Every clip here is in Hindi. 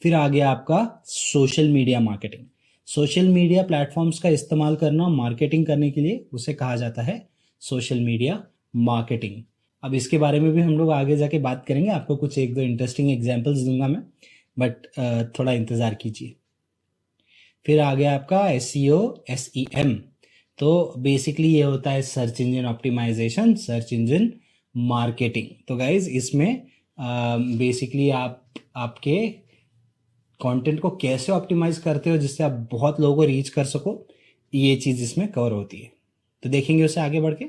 फिर आ गया आपका social media marketing. Social media platforms का इस्तेमाल करना मार्केटिंग करने के लिए उसे कहा जाता है सोशल मीडिया मार्केटिंग। अब इसके बारे में भी हम लोग आगे जाके बात करेंगे, आपको कुछ एक दो इंटरेस्टिंग एग्जांपल्स दूंगा मैं, बट थोड़ा इंतज़ार कीजिए। फिर आ गया आपका SEO SEM। तो बेसिकली ये होता है search engine optimisation, search engine marketing. तो गाइज इसमें बेसिकली आप आपके कंटेंट को कैसे ऑप्टिमाइज करते हो जिससे आप बहुत लोगों को रीच कर सको, ये चीज़ इसमें कवर होती है। तो देखेंगे उसे आगे बढ़ के।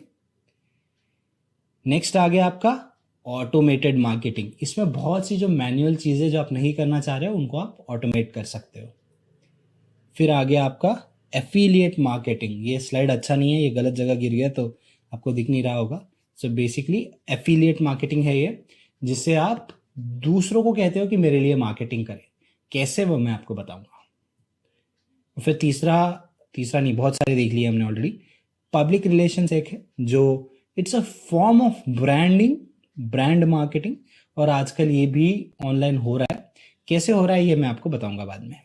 नेक्स्ट आ गया आपका ऑटोमेटेड मार्केटिंग। इसमें बहुत सी जो मैनुअल चीज़ें जो आप नहीं करना चाह रहे हो उनको आप ऑटोमेट कर सकते हो। फिर आ गया आपका एफिलिएट मार्केटिंग। ये स्लाइड अच्छा नहीं है, ये गलत जगह गिर गया तो आपको दिख नहीं रहा होगा। सो बेसिकली एफिलिएट मार्केटिंग है ये, जिससे आप दूसरों को कहते हो कि मेरे लिए मार्केटिंग करें। कैसे, वो मैं आपको बताऊंगा। फिर तीसरा तीसरा नहीं, बहुत सारे देख लिए हमने ऑलरेडी। पब्लिक रिलेशंस एक है जो it's a form of branding, brand marketing, और आजकल ये भी ऑनलाइन हो रहा है। कैसे हो रहा है ये मैं आपको बताऊंगा बाद में।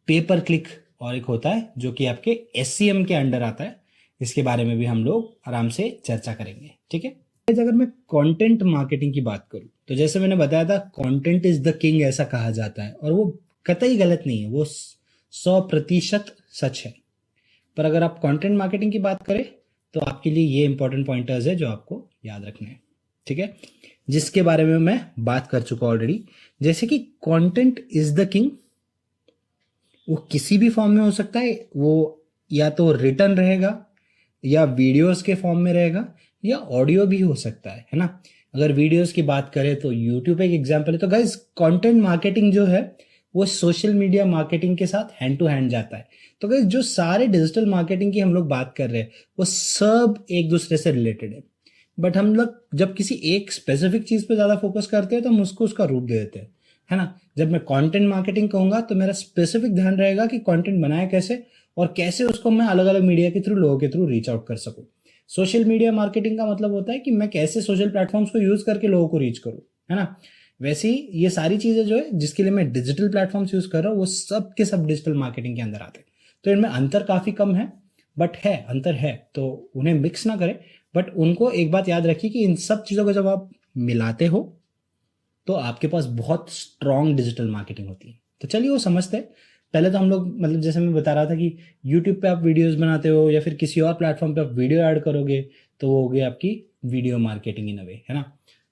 पेपर क्लिक और एक होता है जो कि आपके SCM के अंडर आता है, इसके बारे में भी हम लोग आराम से चर्चा करेंगे, ठीक है। अगर मैं कंटेंट मार्केटिंग की बात करूं तो जैसे मैंने बताया था, कंटेंट इज द किंग ऐसा कहा जाता है, और वो कतई गलत नहीं है, वो 100% सच है। पर अगर आप कंटेंट मार्केटिंग की बात करें तो आपके लिए ये इंपॉर्टेंट पॉइंटर्स है जो आपको याद रखने हैं, ठीक है, जिसके बारे में मैं बात कर चुका ऑलरेडी। जैसे कि कंटेंट इज द किंग, वो किसी भी फॉर्म में हो सकता है। वो या तो रिटर्न रहेगा, या वीडियोस के फॉर्म में रहेगा, या ऑडियो भी हो सकता है ना। अगर वीडियोस की बात करें तो यूट्यूब एक एग्जांपल है। तो गाइस कंटेंट मार्केटिंग जो है वो सोशल मीडिया मार्केटिंग के साथ हैंड टू हैंड जाता है। तो गाइस जो सारे डिजिटल मार्केटिंग की हम लोग बात कर रहे हैं वो सब एक दूसरे से रिलेटेड है, बट हम लोग जब किसी एक स्पेसिफिक चीज पे ज्यादा फोकस करते हैं तो हम उसको उसका रूप दे देते हैं, है ना। जब मैं कंटेंट मार्केटिंग कहूंगा तो मेरा स्पेसिफिक ध्यान रहेगा कि कंटेंट बनाए कैसे, और कैसे उसको मैं अलग अलग मीडिया के थ्रू, लोगों के थ्रू रीच आउट कर सकूं। सोशल मीडिया मार्केटिंग का मतलब होता है कि मैं कैसे सोशल प्लेटफॉर्म्स को यूज करके लोगों को रीच करूं, है ना। वैसे ही ये सारी चीजें जो है जिसके लिए मैं डिजिटल प्लेटफॉर्म्स यूज कर रहा हूँ वो सब के सब डिजिटल मार्केटिंग के अंदर आते हैं। तो इनमें अंतर काफी कम है, बट है, अंतर है, तो उन्हें मिक्स ना करें। बट उनको एक बात याद रखिए कि इन सब चीजों को जब आप मिलाते हो तो आपके पास बहुत स्ट्रॉन्ग डिजिटल मार्केटिंग होती है। तो चलिए वो समझते हैं। पहले तो हम लोग, मतलब जैसे मैं बता रहा था कि यूट्यूब पे आप वीडियोस बनाते हो या फिर किसी और प्लेटफॉर्म पे आप वीडियो ऐड करोगे तो वो हो गई आपकी वीडियो मार्केटिंग इन अ वे, है ना।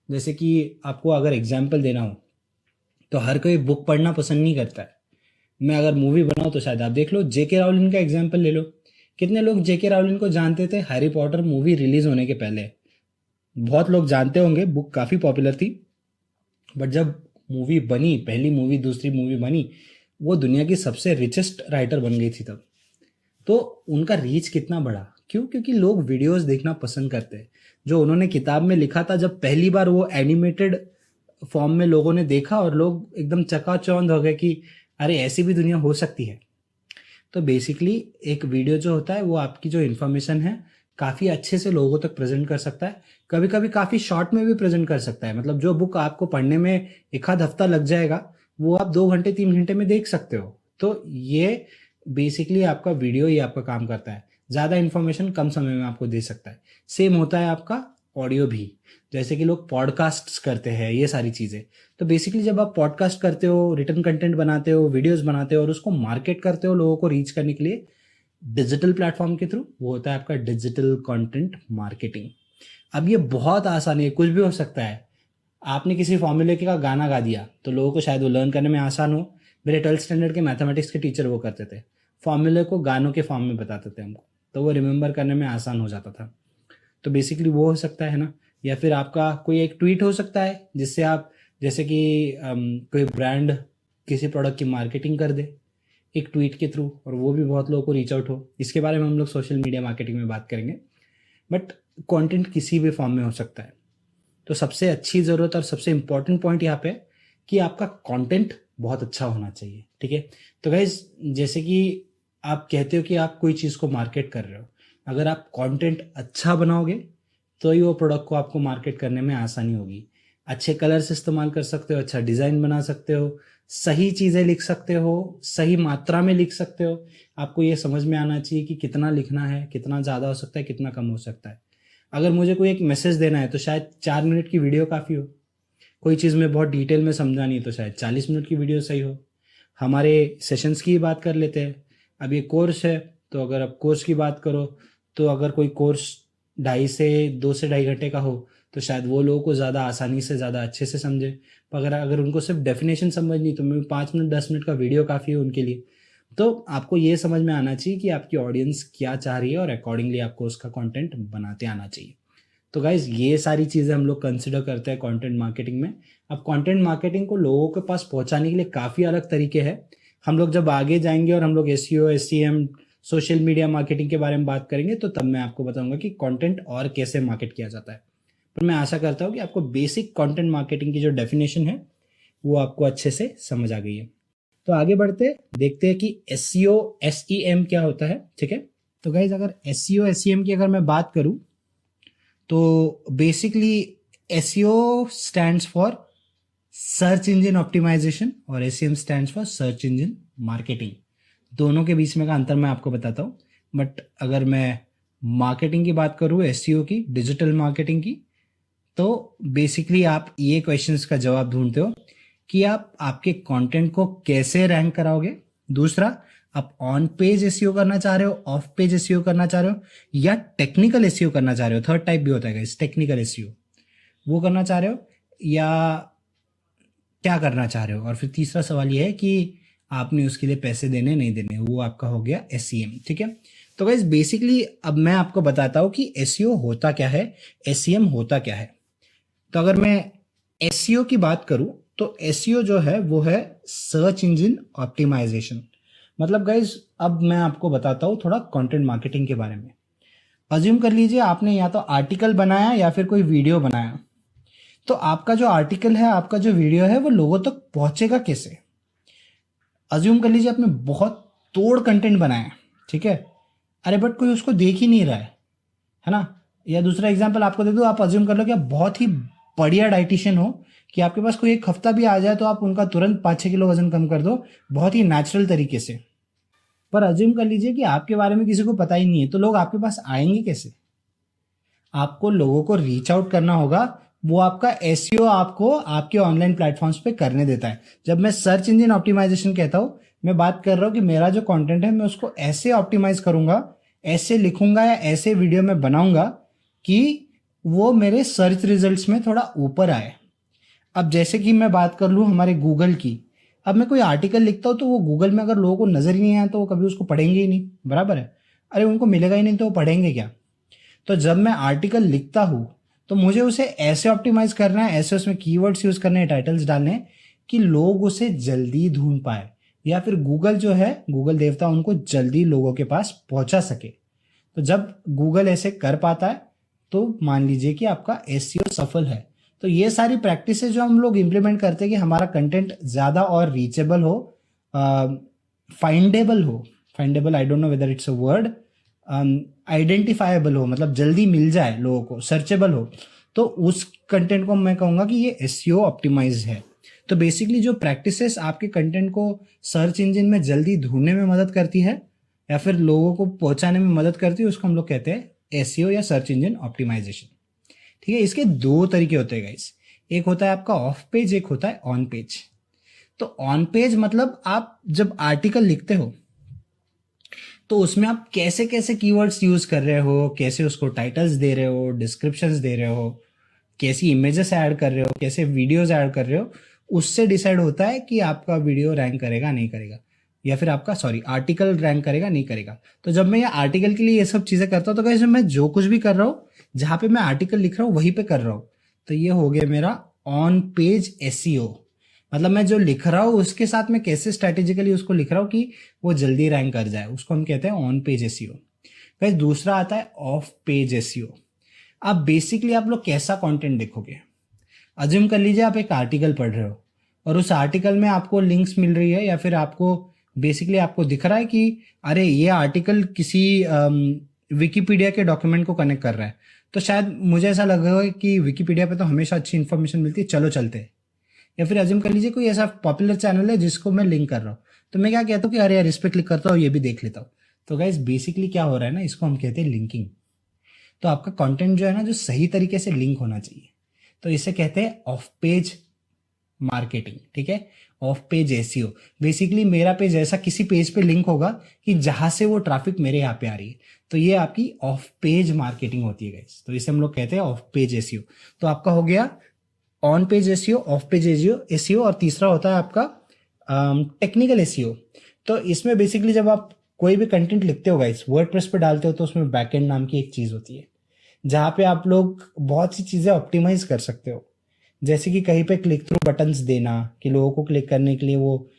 जैसे कि आपको अगर एग्जाम्पल देना हो तो हर कोई बुक पढ़ना पसंद नहीं करता है। मैं अगर मूवी बनाऊँ तो शायद आप देख लो, JK रावलिन का एग्जाम्पल ले लो। कितने लोग JK रावलिन को जानते थे हैरी पॉटर मूवी रिलीज होने के पहले? बहुत लोग जानते होंगे, बुक काफ़ी पॉपुलर थी, बट जब मूवी बनी, पहली मूवी दूसरी मूवी बनी, वो दुनिया की सबसे रिचेस्ट राइटर बन गई थी तब। तो उनका रीच कितना बढ़ा, क्यों? क्योंकि लोग वीडियोस देखना पसंद करते हैं। जो उन्होंने किताब में लिखा था, जब पहली बार वो एनिमेटेड फॉर्म में लोगों ने देखा और लोग एकदम चकाचौंध हो गए कि अरे ऐसी भी दुनिया हो सकती है। तो बेसिकली एक वीडियो जो होता है वो आपकी जो इन्फॉर्मेशन है काफ़ी अच्छे से लोगों तक प्रेजेंट कर सकता है। कभी कभी काफ़ी शॉर्ट में भी प्रेजेंट कर सकता है। मतलब जो बुक आपको पढ़ने में एक आध हफ्ता लग जाएगा वो आप 2 घंटे 3 घंटे में देख सकते हो। तो ये बेसिकली आपका वीडियो ही आपका काम करता है, ज़्यादा इन्फॉर्मेशन कम समय में आपको दे सकता है। सेम होता है आपका ऑडियो भी, जैसे कि लोग पॉडकास्ट करते हैं, ये सारी चीज़ें। तो बेसिकली जब आप पॉडकास्ट करते हो, रिटर्न कंटेंट बनाते हो, वीडियोस बनाते हो और उसको मार्केट करते हो लोगों को रीच करने के लिए डिजिटल प्लेटफॉर्म के थ्रू, वो होता है आपका डिजिटल कंटेंट मार्केटिंग। अब ये बहुत आसान है, कुछ भी हो सकता है। आपने किसी फॉर्मूले का गाना गा दिया तो लोगों को शायद वो लर्न करने में आसान हो। मेरे 12th स्टैंडर्ड के मैथमेटिक्स के टीचर वो करते थे, फॉर्मूले को गानों के फॉर्म में बताते थे हमको, तो वो रिमेंबर करने में आसान हो जाता था। तो बेसिकली वो हो सकता है ना। या फिर आपका कोई एक ट्वीट हो सकता है जिससे आप, जैसे कि कोई ब्रांड किसी प्रोडक्ट की मार्केटिंग कर दे एक ट्वीट के थ्रू, और वो भी बहुत लोगों को रीच आउट हो। इसके बारे में हम लोग सोशल मीडिया मार्केटिंग में बात करेंगे। बट कंटेंट किसी भी फॉर्म में हो सकता है। तो सबसे अच्छी ज़रूरत और सबसे इम्पॉर्टेंट पॉइंट यहाँ पे कि आपका कंटेंट बहुत अच्छा होना चाहिए, ठीक है। तो गाइज जैसे कि आप कहते हो कि आप कोई चीज़ को मार्केट कर रहे हो, अगर आप कंटेंट अच्छा बनाओगे तो ही वो प्रोडक्ट को आपको मार्केट करने में आसानी होगी। अच्छे कलर्स इस्तेमाल कर सकते हो, अच्छा डिज़ाइन बना सकते हो, सही चीज़ें लिख सकते हो, सही मात्रा में लिख सकते हो। आपको ये समझ में आना चाहिए कि कितना लिखना है, कितना ज़्यादा हो सकता है, कितना कम हो सकता है। अगर मुझे कोई एक मैसेज देना है तो शायद 4 मिनट की वीडियो काफ़ी हो। कोई चीज़ में बहुत डिटेल में समझानी है तो शायद 40 मिनट की वीडियो सही हो। हमारे सेशंस की बात कर लेते हैं। अब ये कोर्स है, तो अगर आप कोर्स की बात करो तो अगर कोई कोर्स 2 से 2.5 घंटे का हो तो शायद वो लोगों को ज़्यादा आसानी से, ज़्यादा अच्छे से समझे। अगर अगर उनको सिर्फ डेफिनेशन समझनी तो मैं 5 मिनट 10 मिनट का वीडियो काफ़ी है उनके लिए। तो आपको ये समझ में आना चाहिए कि आपकी ऑडियंस क्या चाह रही है और अकॉर्डिंगली आपको उसका कंटेंट बनाते आना चाहिए। तो गाइज ये सारी चीज़ें हम लोग कंसिडर करते हैं कंटेंट मार्केटिंग में। अब कंटेंट मार्केटिंग को लोगों के पास पहुंचाने के लिए काफ़ी अलग तरीके हैं। हम लोग जब आगे जाएंगे और हम लोग SEO, SEM, social media marketing के बारे में बात करेंगे तो तब मैं आपको बताऊंगा कि कंटेंट और कैसे मार्केट किया जाता है। पर मैं आशा करता हूँ कि आपको बेसिक कंटेंट मार्केटिंग की जो डेफिनेशन है वो आपको अच्छे से समझ आ गई है। तो आगे बढ़ते देखते हैं कि एसईओ, एसईएम क्या होता है। ठीक है, तो गाइज अगर एसईओ, एसईएम की अगर मैं बात करूं तो basically SEO stands for search engine optimisation और SEM stands for search engine marketing. दोनों के बीच में का अंतर मैं आपको बताता हूँ। बट अगर मैं मार्केटिंग की बात करूँ, एसईओ की, डिजिटल मार्केटिंग की, तो बेसिकली आप ये क्वेश्चंस का जवाब ढूंढते हो कि आप आपके कंटेंट को कैसे रैंक कराओगे। दूसरा, आप ऑन पेज एसईओ करना चाह रहे हो, ऑफ पेज एसईओ करना चाह रहे हो, या टेक्निकल एसईओ करना चाह रहे हो। थर्ड टाइप भी होता है टेक्निकल एसईओ, वो करना चाह रहे हो या क्या करना चाह रहे हो। और फिर तीसरा सवाल ये है कि आपने उसके लिए पैसे देने नहीं देने, वो आपका हो गया एसईएम। ठीक है, तो गाइस बेसिकली अब मैं आपको बताता हूँ कि एसईओ होता क्या है, एसईएम होता क्या है। तो अगर मैं एसईओ की बात करूं तो एसईओ जो है वो है सर्च इंजन ऑप्टिमाइजेशन। मतलब गाइज अब मैं आपको बताता हूं थोड़ा कंटेंट मार्केटिंग के बारे में। अज्यूम कर लीजिए आपने या तो आर्टिकल बनाया या फिर कोई वीडियो बनाया। तो आपका जो आर्टिकल है, आपका जो वीडियो है, वो लोगों तक पहुंचेगा कैसे। अज्यूम कर लीजिए आपने बहुत तोड़ कंटेंट बनाया, ठीक है, अरे बट कोई उसको देख ही नहीं रहा है ना। या दूसरा एग्जांपल आपको दे दूं, आप अज्यूम कर लो कि आप बहुत ही बढ़िया डाइटिशियन हो कि आपके पास कोई एक हफ्ता भी आ जाए तो आप उनका तुरंत 5-6 किलो वजन कम कर दो बहुत ही नेचुरल तरीके से। पर अज्यूम कर लीजिए कि आपके बारे में किसी को पता ही नहीं है, तो लोग आपके पास आएंगे कैसे। आपको लोगों को रीच आउट करना होगा। वो आपका एसईओ आपको आपके ऑनलाइन प्लेटफॉर्म्स पे करने देता है। जब मैं सर्च इंजन ऑप्टिमाइजेशन कहता हूं, मैं बात कर रहा हूं कि मेरा जो कंटेंट है मैं उसको ऐसे ऑप्टिमाइज करूंगा, ऐसे लिखूंगा या ऐसे वीडियो में बनाऊंगा कि वो मेरे सर्च रिजल्ट्स में थोड़ा ऊपर आए। अब जैसे कि मैं बात कर लूँ हमारे गूगल की। अब मैं कोई आर्टिकल लिखता हूँ तो वो गूगल में अगर लोगों को नजर ही नहीं आया तो वो कभी उसको पढ़ेंगे ही नहीं, बराबर है। अरे उनको मिलेगा ही नहीं तो वो पढ़ेंगे क्या। तो जब मैं आर्टिकल लिखता हूँ तो मुझे उसे ऐसे ऑप्टिमाइज करना है, ऐसे उसमें कीवर्ड्स यूज करने हैं, टाइटल्स डालने हैं कि लोग उसे जल्दी ढूंढ पाए, या फिर गूगल जो है, गूगल देवता उनको जल्दी लोगों के पास पहुंचा सके। तो जब गूगल ऐसे कर पाता है तो मान लीजिए कि आपका एसईओ सफल है। तो ये सारी प्रैक्टिस जो हम लोग इंप्लीमेंट करते हैं कि हमारा कंटेंट ज़्यादा और रीचेबल हो, फाइंडेबल हो, findable I don't know whether it's a word, identifiable हो, मतलब जल्दी मिल जाए लोगों को, सर्चेबल हो, तो उस कंटेंट को मैं कहूँगा कि ये एसईओ ऑप्टिमाइज है। तो बेसिकली जो प्रैक्टिसेस आपके कंटेंट को सर्च इंजन में जल्दी ढूंढने में मदद करती है या फिर लोगों को पहुंचाने में मदद करती है, उसको हम लोग कहते हैं एसईओ या सर्च इंजन ऑप्टिमाइजेशन। ठीक है, इसके दो तरीके होते हैं गाइस, एक होता है आपका ऑफ पेज, एक होता है ऑन पेज। तो ऑन पेज मतलब आप जब आर्टिकल लिखते हो तो उसमें आप कैसे कैसे कीवर्ड्स यूज कर रहे हो, कैसे उसको टाइटल्स दे रहे हो, डिस्क्रिप्शंस दे रहे हो, कैसी इमेजेस ऐड कर रहे हो, कैसे वीडियोस ऐड कर रहे हो, उससे डिसाइड होता है कि आपका वीडियो रैंक करेगा नहीं करेगा, या फिर आपका आर्टिकल रैंक करेगा नहीं करेगा। तो जब मैं ये आर्टिकल के लिए ये सब चीजें करता हूँ तो कैसे मैं जो कुछ भी कर रहा हूँ, जहां पे मैं आर्टिकल लिख रहा हूँ वहीं पे कर रहा हूँ। तो ये हो गया मेरा ऑन पेज एसईओ। मतलब मैं जो लिख रहा हूँ उसके साथ मैं कैसे स्ट्रेटेजिकली उसको लिख रहा हूँ कि वो जल्दी रैंक कर जाए, उसको हम कहते हैं ऑन पेज एसईओ। गाइस दूसरा आता है ऑफ पेज एसईओ। अब बेसिकली आप लोग कैसा कंटेंट देखोगे। अज्यूम कर लीजिए आप एक आर्टिकल पढ़ रहे हो और उस आर्टिकल में आपको लिंक्स मिल रही है, या फिर आपको बेसिकली आपको दिख रहा है कि अरे ये आर्टिकल किसी विकिपीडिया के डॉक्यूमेंट को कनेक्ट कर रहा है। तो शायद मुझे ऐसा लगेगा कि विकिपीडिया पे तो हमेशा अच्छी इन्फॉर्मेशन मिलती है, चलो चलते हैं। या फिर अज्यूम कर लीजिए कोई ऐसा पॉपुलर चैनल है जिसको मैं लिंक कर रहा हूँ, तो मैं क्या कहता हूँ कि अरे यार इस पे क्लिक करता हूँ, ये भी देख लेता हूँ। तो गाइज बेसिकली क्या हो रहा है ना, इसको हम कहते हैं लिंकिंग। तो आपका कंटेंट जो है ना, जो सही तरीके से लिंक होना चाहिए, तो इसे कहते हैं ऑफ पेज मार्केटिंग। ठीक है, ऑफ पेज एसईओ। बेसिकली मेरा पेज ऐसा किसी पेज पे लिंक होगा कि जहां से वो ट्रैफिक मेरे यहाँ पे आ रही है, तो ये आपकी ऑफ पेज मार्केटिंग होती है गाइस। तो इसे हम लोग कहते हैं ऑफ पेज एसईओ। तो आपका हो गया on page SEO, of page SEO, और तीसरा होता है आपका टेक्निकल एसईओ। तो इसमें बेसिकली जब आप कोई भी कंटेंट लिखते हो गाइस, वर्डप्रेस पे डालते हो, तो उसमें बैकएंड नाम की एक चीज होती है जहाँ पे आप लोग बहुत सी चीजें ऑप्टिमाइज कर सकते हो। जैसे कि कहीं पे क्लिक थ्रू बटन्स देना, कि लोगों को क्लिक करने के लिए वो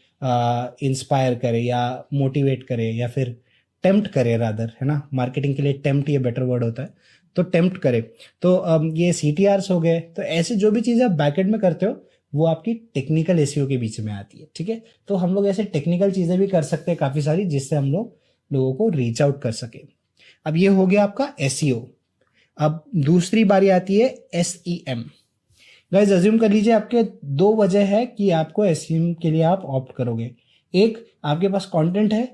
इंस्पायर करे या मोटिवेट करे या फिर टेम्प्ट करे रादर, है ना। मार्केटिंग के लिए टेम्प्ट ये बेटर वर्ड होता है, तो टेम्प्ट करे। तो ये CTRs हो गए। तो ऐसे जो भी चीज़ें आप बैकएंड में करते हो वो आपकी टेक्निकल एसईओ के बीच में आती है। ठीक है, तो हम लोग ऐसे टेक्निकल चीज़ें भी कर सकते हैं काफ़ी सारी, जिससे हम लोग लोगों को रीच आउट कर सके। अब ये हो गया आपका एसईओ। अब दूसरी बारी आती है SEM। गाइज अज्यूम कर लीजिए आपके दो वजह है कि आपको SEM के लिए आप ऑप्ट करोगे। एक, आपके पास कंटेंट है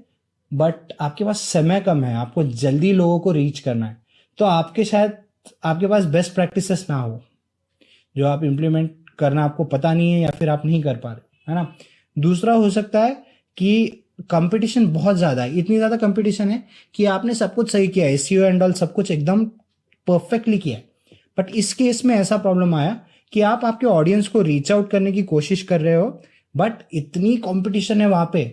बट आपके पास समय कम है, आपको जल्दी लोगों को रीच करना है, तो आपके शायद आपके पास बेस्ट प्रैक्टिसेस ना हो जो आप इम्प्लीमेंट करना आपको पता नहीं है या फिर आप नहीं कर पा रहे, है ना। दूसरा हो सकता है कि कंपटीशन बहुत ज़्यादा है, इतनी ज़्यादा कंपटीशन है कि आपने सब कुछ सही किया, SEO एंड ऑल सब कुछ एकदम परफेक्टली किया, बट इस केस में ऐसा प्रॉब्लम आया कि आप आपके ऑडियंस को रीच आउट करने की कोशिश कर रहे हो, बट इतनी कंपटीशन है वहां पे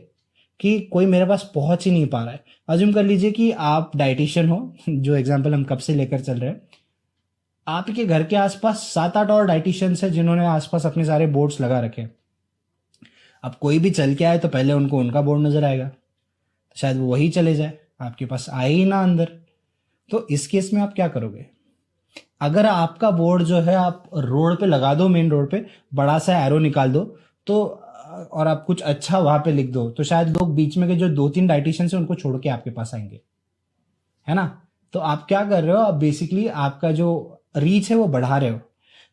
कि कोई मेरे पास पहुंच ही नहीं पा रहा है। अज्यूम कर लीजिए कि आप डाइटिशियन हो, जो एग्जांपल हम कब से लेकर चल रहे हैं। आपके घर के आसपास 7-8 और डाइटिशियंस हैं जिन्होंने आसपास अपने सारे बोर्ड्स लगा रखे हैं। अब कोई भी चल के आए तो पहले उनको उनका बोर्ड नजर आएगा, तो शायद वो वही चले जाए, आपके पास आए ही ना अंदर। तो इस केस में आप क्या करोगे? अगर आपका बोर्ड जो है आप रोड पे लगा दो, मेन रोड पे बड़ा सा एरो निकाल दो, तो और आप कुछ अच्छा वहां पे लिख दो, तो शायद लोग बीच में के जो 2-3 डाइटिशियन है उनको छोड़ के आपके पास आएंगे, है ना। तो आप क्या कर रहे हो? आप बेसिकली आपका जो रीच है वो बढ़ा रहे हो।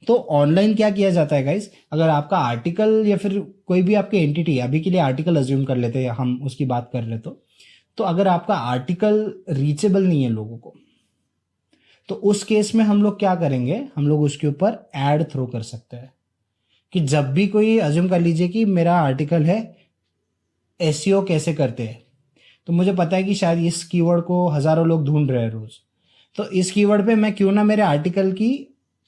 तो ऑनलाइन क्या किया जाता है गाइस, अगर आपका आर्टिकल या फिर कोई भी आपकी एंटिटी, अभी के लिए आर्टिकल अज्यूम कर लेते हैं हम, उसकी बात कर रहे तो अगर आपका आर्टिकल रीचेबल नहीं है लोगों को, तो उस केस में हम लोग क्या करेंगे, हम लोग उसके ऊपर एड थ्रो कर सकते हैं। कि जब भी कोई, अज्यूम कर लीजिए कि मेरा आर्टिकल है एसईओ कैसे करते हैं, तो मुझे पता है कि शायद इस कीवर्ड को हजारों लोग ढूंढ रहे हैं रोज, तो इस कीवर्ड पे मैं क्यों ना मेरे आर्टिकल की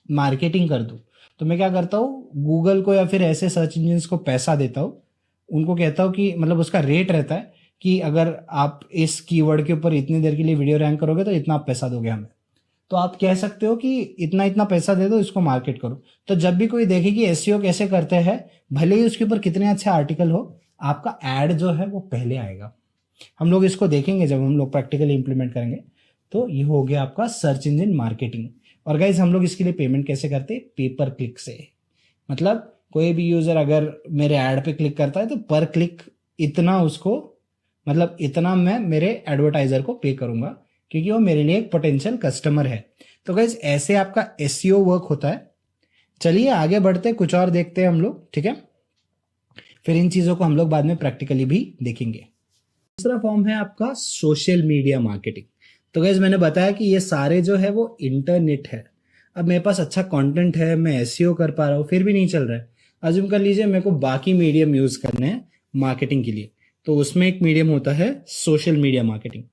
मार्केटिंग कर दूं। तो मैं क्या करता हूँ, गूगल को या फिर ऐसे सर्च इंजिन को पैसा देता हूँ, उनको कहता हूँ कि मतलब उसका रेट रहता है कि अगर आप इस कीवर्ड के ऊपर इतनी देर के लिए वीडियो रैंक करोगे तो इतना आप पैसा दोगे हमें। तो आप कह सकते हो कि इतना इतना पैसा दे दो, इसको मार्केट करो। तो जब भी कोई देखे कि एसईओ कैसे करते हैं, भले ही उसके ऊपर कितने अच्छे आर्टिकल हो, आपका एड जो है वो पहले आएगा। हम लोग इसको देखेंगे जब हम लोग प्रैक्टिकली इंप्लीमेंट करेंगे। तो ये हो गया आपका सर्च इंजन मार्केटिंग। और गाइज हम लोग इसके लिए पेमेंट कैसे करते हैं? पेपर क्लिक से। मतलब कोई भी यूजर अगर मेरे ऐड पे क्लिक करता है तो पर क्लिक इतना उसको, मतलब इतना मैं मेरे एडवर्टाइजर को पे करूंगा, क्योंकि वो मेरे लिए एक पोटेंशियल कस्टमर है। तो गाइज ऐसे आपका एसईओ वर्क होता है। चलिए आगे बढ़ते हैं, कुछ और देखते हैं हम लोग, ठीक है। फिर इन चीजों को हम लोग बाद में प्रैक्टिकली भी देखेंगे। दूसरा फॉर्म है आपका सोशल मीडिया मार्केटिंग। तो गाइज मैंने बताया कि ये सारे जो है वो इंटरनेट है। अब मेरे पास अच्छा कंटेंट है, मैं एसईओ कर पा रहा हूँ, फिर भी नहीं चल रहा है। अज्यूम कर लीजिए मेरे को बाकी मीडियम यूज करने हैं मार्केटिंग के लिए, तो उसमें एक मीडियम होता है सोशल मीडिया मार्केटिंग।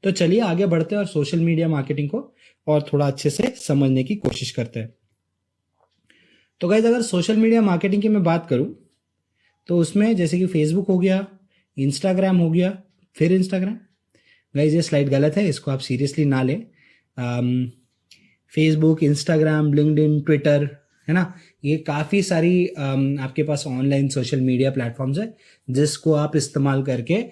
तो चलिए आगे बढ़ते हैं और सोशल मीडिया मार्केटिंग को और थोड़ा अच्छे से समझने की कोशिश करते हैं। तो गाइज अगर सोशल मीडिया मार्केटिंग की मैं बात करूं, तो उसमें जैसे कि फेसबुक हो गया, इंस्टाग्राम हो गया, फिर इंस्टाग्राम। गाइज ये स्लाइड गलत है, इसको आप सीरियसली ना लें। फेसबुक, इंस्टाग्राम, लिंक्डइन, ट्विटर, है ना, ये काफ़ी सारी आपके पास ऑनलाइन सोशल मीडिया प्लेटफॉर्म्स है जिसको आप इस्तेमाल करके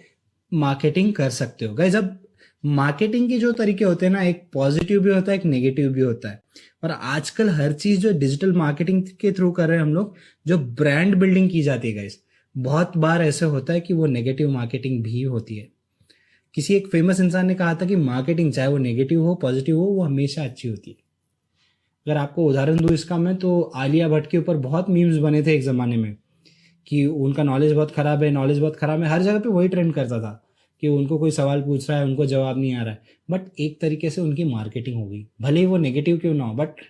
मार्केटिंग कर सकते हो। गाइज अब मार्केटिंग के जो तरीके होते हैं ना, एक पॉजिटिव भी होता है, एक नेगेटिव भी होता है। और आजकल हर चीज जो डिजिटल मार्केटिंग के थ्रू कर रहे हैं हम लोग, जो ब्रांड बिल्डिंग की जाती है गाइस, बहुत बार ऐसे होता है कि वो नेगेटिव मार्केटिंग भी होती है। किसी एक फेमस इंसान ने कहा था कि मार्केटिंग चाहे वो नेगेटिव हो पॉजिटिव हो, वो हमेशा अच्छी होती है। अगर आपको उदाहरण दूं इसका मैं, तो आलिया भट्ट के ऊपर बहुत मीम्स बने थे एक जमाने में कि उनका नॉलेज बहुत ख़राब है, नॉलेज बहुत ख़राब है, हर जगह पे वही ट्रेंड करता था कि उनको कोई सवाल पूछ रहा है, उनको जवाब नहीं आ रहा है। बट एक तरीके से उनकी मार्केटिंग हो गई, भले ही वो नेगेटिव क्यों ना हो, बट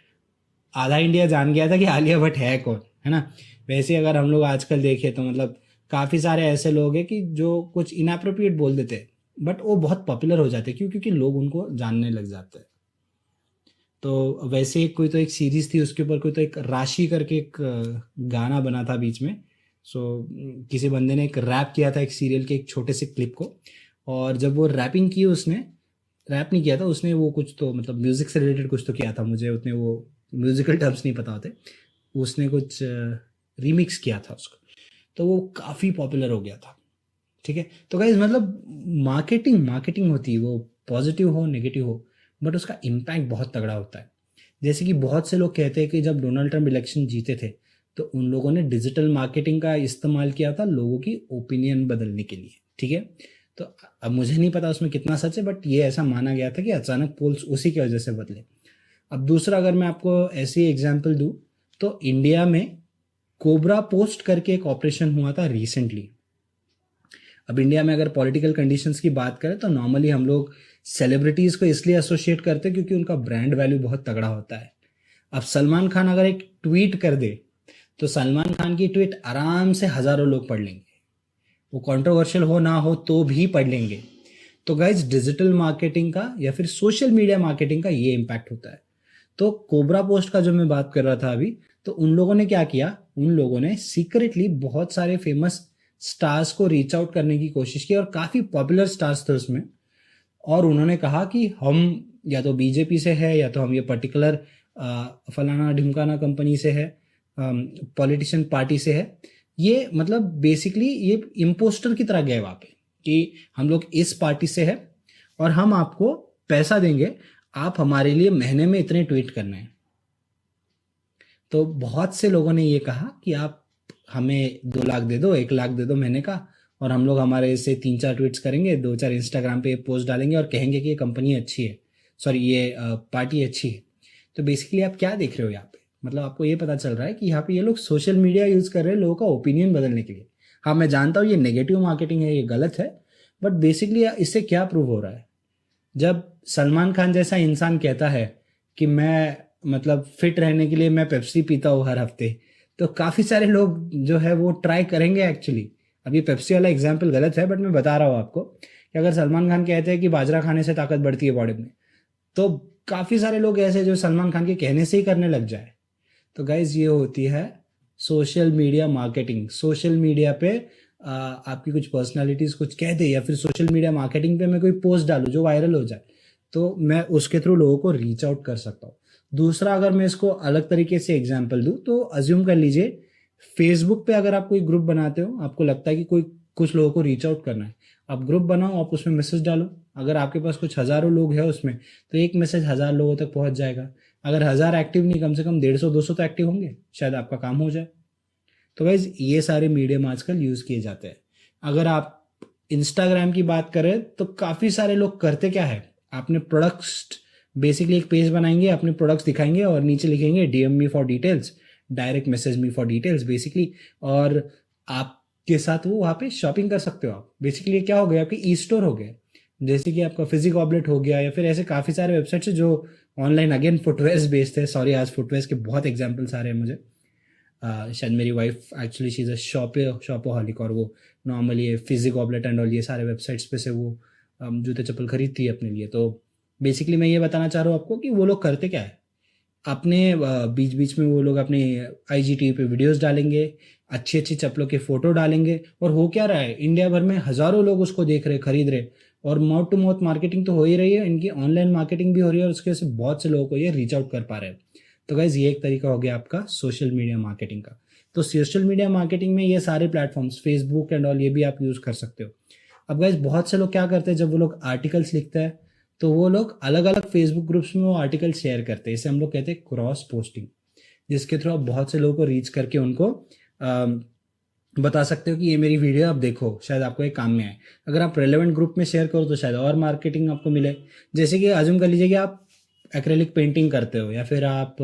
आधा इंडिया जान गया था कि आलिया भट्ट है कौन, है ना। वैसे अगर हम लोग आजकल देखें तो मतलब काफ़ी सारे ऐसे लोग हैं कि जो कुछ इनएप्रोप्रिएट बोल देते हैं, बट वो बहुत पॉपुलर हो जाते हैं। क्यों? क्योंकि लोग उनको जानने लग जाते हैं। तो वैसे एक कोई तो एक सीरीज थी, उसके ऊपर कोई तो एक राशि करके एक गाना बना था बीच में। सो किसी बंदे ने एक रैप किया था एक सीरियल के एक छोटे से क्लिप को, और जब वो रैपिंग की उसने, रैप नहीं किया था उसने, वो कुछ तो मतलब म्यूज़िक से रिलेटेड कुछ तो किया था, मुझे उतने वो म्यूज़िकल टर्म्स नहीं पता होते। उसने कुछ रीमिक्स किया था उसको, तो वो काफ़ी पॉपुलर हो गया था। ठीक है, तो गाइज मतलब मार्केटिंग मार्केटिंग होती है, वो पॉजिटिव हो नेगेटिव हो, बट उसका इम्पैक्ट बहुत तगड़ा होता है। जैसे कि बहुत से लोग कहते हैं कि जब डोनाल्ड ट्रंप इलेक्शन जीते थे तो उन लोगों ने डिजिटल मार्केटिंग का इस्तेमाल किया था लोगों की ओपिनियन बदलने के लिए। ठीक है, तो अब मुझे नहीं पता उसमें कितना सच है, बट ये ऐसा माना गया था कि अचानक पोल्स उसी की वजह से बदले। अब दूसरा अगर मैं आपको ऐसी एग्जांपल दूं, तो इंडिया में कोबरा पोस्ट करके एक ऑपरेशन हुआ था रिसेंटली। अब इंडिया में अगर पॉलिटिकल कंडीशंस की बात करें तो नॉर्मली हम लोग सेलिब्रिटीज़ को इसलिए एसोसिएट करते हैं क्योंकि उनका ब्रांड वैल्यू बहुत तगड़ा होता है। अब सलमान खान अगर एक ट्वीट कर दे तो सलमान खान की ट्वीट आराम से हज़ारों लोग पढ़ लेंगे, वो कंट्रोवर्शियल हो ना हो तो भी पढ़ लेंगे। तो गाइज डिजिटल मार्केटिंग का या फिर सोशल मीडिया मार्केटिंग का ये इम्पैक्ट होता है। तो कोबरा पोस्ट का जो मैं बात कर रहा था अभी, तो उन लोगों ने क्या किया, उन लोगों ने सीक्रेटली बहुत सारे फेमस स्टार्स को रीच आउट करने की कोशिश की, और काफ़ी पॉपुलर स्टार्स थे उसमें। और उन्होंने कहा कि हम या तो बीजेपी से है या तो हम ये पर्टिकुलर फलाना ढिमकाना कंपनी से है, पॉलिटिशियन पार्टी से है। ये मतलब बेसिकली ये इम्पोस्टर की तरह गए वहाँ पे कि हम लोग इस पार्टी से है और हम आपको पैसा देंगे, आप हमारे लिए महीने में इतने ट्वीट करने हैं। तो बहुत से लोगों ने ये कहा कि आप हमें 2 लाख दे दो, 1 लाख दे दो महीने का, और हम लोग हमारे से 3-4 ट्वीट्स करेंगे, 2-4 इंस्टाग्राम पे पोस्ट डालेंगे और कहेंगे कि ये कंपनी अच्छी है, सॉरी ये पार्टी अच्छी है। तो बेसिकली आप क्या देख रहे हो यहाँ पे, मतलब आपको ये पता चल रहा है कि यहाँ पे ये लोग सोशल मीडिया यूज़ कर रहे हैं लोगों का ओपिनियन बदलने के लिए। हाँ मैं जानता हूँ ये नेगेटिव मार्केटिंग है, ये गलत है, बट बेसिकली इससे क्या प्रूव हो रहा है, जब सलमान खान जैसा इंसान कहता है कि मैं मतलब फिट रहने के लिए मैं पेप्सी पीता हूँ हर हफ्ते, तो काफ़ी सारे लोग जो है वो ट्राई करेंगे एक्चुअली। अब ये पेप्सी वाला एग्जाम्पल गलत है, बट मैं बता रहा हूँ आपको कि अगर सलमान खान कहते हैं कि बाजरा खाने से ताकत बढ़ती है बॉडी में, तो काफ़ी सारे लोग ऐसे जो सलमान खान के कहने से ही करने लग जाए। तो गाइज ये होती है social media marketing. Social media पे आपकी कुछ पर्सनालिटीज़ कुछ कह दे, या फिर सोशल मीडिया मार्केटिंग पे मैं कोई पोस्ट डालूँ जो वायरल हो जाए, तो मैं उसके थ्रू लोगों को रीच आउट कर सकता हूँ। दूसरा अगर मैं इसको अलग तरीके से एग्जांपल दूँ, तो अज्यूम कर लीजिए फेसबुक पे अगर आप कोई ग्रुप बनाते हो, आपको लगता है कि कोई कुछ लोगों को रीच आउट करना है, आप ग्रुप बनाओ, आप उसमें मैसेज डालो। अगर आपके पास कुछ हज़ारों लोग हैं उसमें, तो एक मैसेज 1000 लोगों तक पहुंच जाएगा। अगर 1000 एक्टिव नहीं, कम से कम 150-200 तो एक्टिव होंगे, शायद आपका काम हो जाए। तो गाइज ये सारे मीडियम आजकल यूज़ किए जाते हैं। अगर आप इंस्टाग्राम की बात करें तो काफ़ी सारे लोग करते क्या है, आपने प्रोडक्ट्स बेसिकली एक पेज बनाएंगे, अपने प्रोडक्ट्स दिखाएंगे और नीचे लिखेंगे DM me for details, direct message me for details basically, और आपके साथ वो वहाँ पे शॉपिंग कर सकते हो आप। बेसिकली क्या हो गया, आपकी ई स्टोर हो गया, जैसे कि आपका फिजिक ऑबलेट हो गया, या फिर ऐसे काफ़ी सारे वेबसाइट्स है जो ऑनलाइन अगेन फुटवेयर्स बेस्ड है। सॉरी आज फुटवेयर्स के बहुत एग्जाम्पल्स आ रहे हैं मुझे। शायद मेरी wife actually she is a shopaholic, और वो नॉर्मली ये फिजिक ऑबलेट एंड और ये सारे वेबसाइट्स पे से वो जूते चप्पल खरीदती है अपने लिए। तो बेसिकली मैं ये बताना चाह रहा हूँ आपको कि वो लोग करते क्या है, अपने बीच बीच में वो लोग अपने IGTV पे वीडियोस डालेंगे, अच्छी अच्छी चप्पलों के फोटो डालेंगे, और हो क्या रहा है, इंडिया भर में हज़ारों लोग उसको देख रहे, खरीद रहे, और माउथ टू माउथ मार्केटिंग तो हो ही रही है, इनकी ऑनलाइन मार्केटिंग भी हो रही है, और उसके वजह से बहुत से लोगों को ये रीच आउट कर पा रहे हैं। तो गाइज ये एक तरीका हो गया आपका सोशल मीडिया मार्केटिंग का। तो सोशल मीडिया मार्केटिंग में ये सारे प्लेटफॉर्म्स, फेसबुक एंड ऑल, ये भी आप यूज़ कर सकते हो। अब गाइज बहुत से लोग क्या करते हैं, जब वो लोग आर्टिकल्स लिखते हैं तो वो लोग अलग अलग फेसबुक ग्रुप्स में वो आर्टिकल शेयर करते हैं, इसे हम लोग कहते हैं क्रॉस पोस्टिंग, जिसके थ्रू आप बहुत से लोगों को रीच करके उनको बता सकते हो कि ये मेरी वीडियो आप देखो, शायद आपको एक काम में आए। अगर आप रेलेवेंट ग्रुप में शेयर करो तो शायद और मार्केटिंग आपको मिले। जैसे कि अज्यूम कर लीजिए कि आप एक्रेलिक पेंटिंग करते हो, या फिर आप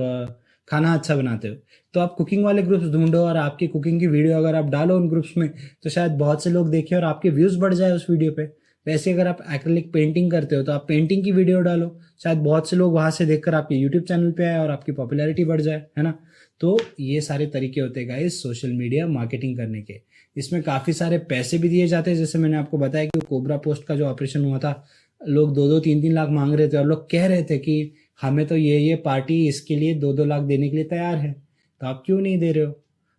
खाना अच्छा बनाते हो, तो तो आप कुकिंग वाले ग्रुप्स ढूंढो और आपकी कुकिंग की वीडियो अगर आप डालो उन ग्रुप्स में तो शायद बहुत से लोग देखें और आपके व्यूज़ बढ़ जाए उस वीडियो पे। वैसे अगर आप एक्रेलिक पेंटिंग करते हो तो आप पेंटिंग की वीडियो डालो, शायद बहुत से लोग वहाँ से देखकर आपके यूट्यूब चैनल पे आए और आपकी पॉपुलैरिटी बढ़ जाए, है ना। तो ये सारे तरीके होते हैं गाइस सोशल मीडिया मार्केटिंग करने के। इसमें काफ़ी सारे पैसे भी दिए जाते हैं, जैसे मैंने आपको बताया कि कोबरा पोस्ट का जो ऑपरेशन हुआ था, लोग 2-2 3-3 लाख मांग रहे थे और लोग कह रहे थे कि हमें तो ये पार्टी इसके लिए 2-2 लाख देने के लिए तैयार है, तो आप क्यों नहीं दे रहे हो।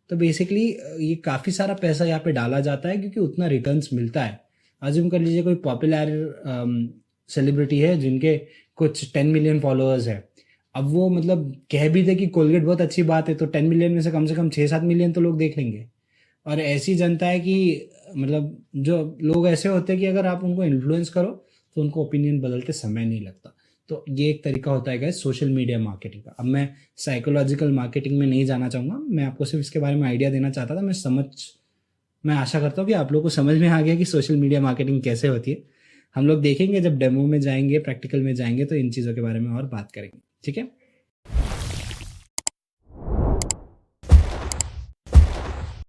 तो बेसिकली ये काफ़ी सारा पैसा यहाँ पे डाला जाता है क्योंकि उतना रिटर्न्स मिलता है। अज्यूम कर लीजिए कोई पॉपुलर सेलिब्रिटी है जिनके कुछ 10 मिलियन फॉलोअर्स है। अब वो मतलब कह भी दे कि कोलगेट बहुत अच्छी बात है, तो 10 मिलियन में से कम 6-7 मिलियन तो लोग देख लेंगे। और ऐसी जनता है कि मतलब जो लोग ऐसे होते हैं कि अगर आप उनको इन्फ्लुएंस करो तो उनको ओपिनियन बदलते समय नहीं लगता। तो ये एक तरीका होता है गाइस सोशल मीडिया मार्केटिंग का। अब मैं साइकोलॉजिकल मार्केटिंग में नहीं जाना चाहूँगा, मैं आपको सिर्फ इसके बारे में आइडिया देना चाहता था। मैं आशा करता हूँ कि आप लोगों को समझ में आ गया कि सोशल मीडिया मार्केटिंग कैसे होती है। हम लोग देखेंगे जब डेमो में जाएंगे, प्रैक्टिकल में जाएंगे तो इन चीज़ों के बारे में और बात करेंगे, ठीक है।